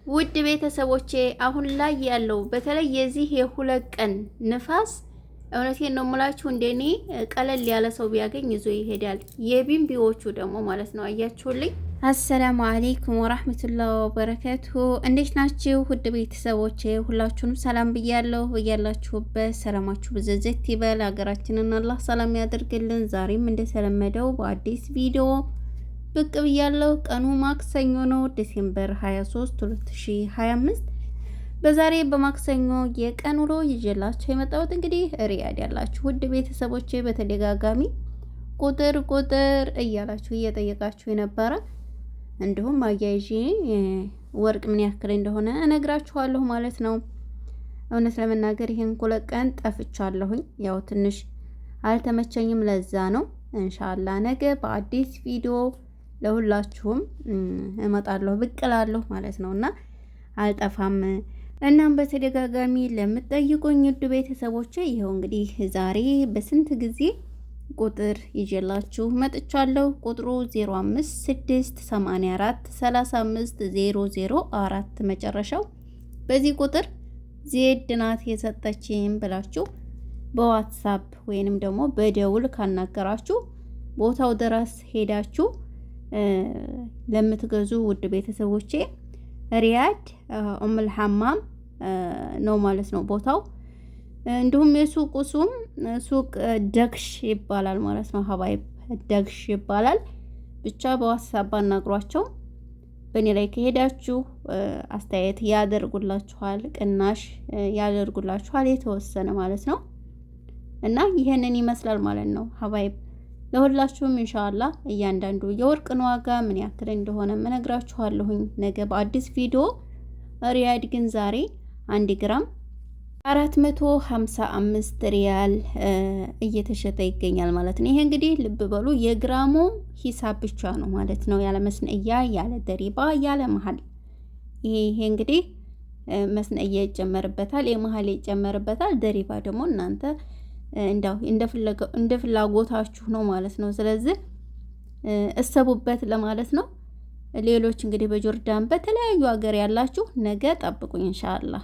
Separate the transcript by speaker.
Speaker 1: ውድ ቤተሰቦቼ አሁን ላይ ያለው በተለይ የዚህ የሁለት ቀን ንፋስ እውነቴን ነው የምላችሁ፣ እንደኔ ቀለል ያለ ሰው ቢያገኝ ይዞ ይሄዳል። የቢምቢዎቹ ደግሞ ማለት ነው። አያችሁልኝ። አሰላሙ አለይኩም ወራህመቱላሂ ወበረካቱ። እንዴት ናችሁ ውድ ቤተሰቦቼ? ሁላችሁንም ሰላም ብያለሁ። በያላችሁበት ሰላማችሁ ብዝዝት ይበል። ሀገራችንን አላህ ሰላም ያደርግልን። ዛሬም እንደተለመደው በአዲስ ቪዲዮ ብቅ ብያለሁ። ቀኑ ማክሰኞ ነው፣ ዲሴምበር 23 2025። በዛሬ በማክሰኞ የቀን ውሎ ይዤላችሁ የመጣሁት እንግዲህ ሪያድ ያላችሁ ውድ ቤተሰቦቼ በተደጋጋሚ ቁጥር እያላችሁ እየጠየቃችሁ የነበረ እንዲሁም አያይዤ ወርቅ ምን ያክል እንደሆነ እነግራችኋለሁ ማለት ነው። እውነት ለመናገር ይሄን ሁለት ቀን ጠፍቻለሁኝ። ያው ትንሽ አልተመቸኝም፣ ለዛ ነው። ኢንሻአላህ ነገ በአዲስ ቪዲዮ ለሁላችሁም እመጣለሁ ብቅ እላለሁ ማለት ነውና አልጠፋም። እናም በተደጋጋሚ ለምትጠይቁኝ ውድ ቤተሰቦቼ ይኸው እንግዲህ ዛሬ በስንት ጊዜ ቁጥር ይዤላችሁ መጥቻለሁ። ቁጥሩ 05684350004 መጨረሻው። በዚህ ቁጥር ዜድ ናት የሰጠችኝ ብላችሁ በዋትሳፕ ወይንም ደግሞ በደውል ካናገራችሁ ቦታው ድረስ ሄዳችሁ ለምትገዙ ውድ ቤተሰቦቼ ሪያድ ኡሙል ሐማም ነው ማለት ነው ቦታው። እንዲሁም የሱቁ ስም ሱቅ ደግሽ ይባላል ማለት ነው። ሀባይብ ደግሽ ይባላል። ብቻ በዋትስአፕ አናግሯቸው። በእኔ ላይ ከሄዳችሁ አስተያየት ያደርጉላችኋል፣ ቅናሽ ያደርጉላችኋል የተወሰነ ማለት ነው። እና ይሄንን ይመስላል ማለት ነው ሀባይብ። ለሁላችሁም ኢንሻአላህ እያንዳንዱ የወርቅን ዋጋ ምን ያክል እንደሆነ እነግራችኋለሁኝ ነገ በአዲስ ቪዲዮ። ሪያድ ግን ዛሬ 1 ግራም 455 ሪያል እየተሸጠ ይገኛል ማለት ነው። ይሄ እንግዲህ ልብ በሉ የግራሙ ሂሳብ ብቻ ነው ማለት ነው፣ ያለ መስነያ፣ ያለ ደሪባ፣ ያለ መሀል። ይሄ እንግዲህ መስነያ ይጨመርበታል፣ የመሀል ይጨመርበታል። ደሪባ ደግሞ እናንተ እንዳው እንደ ፍላጎታችሁ ነው ማለት ነው። ስለዚህ እሰቡበት ለማለት ነው። ሌሎች እንግዲህ በጆርዳን በተለያዩ ሀገር ያላችሁ ነገ ጠብቁኝ ኢንሻአላህ።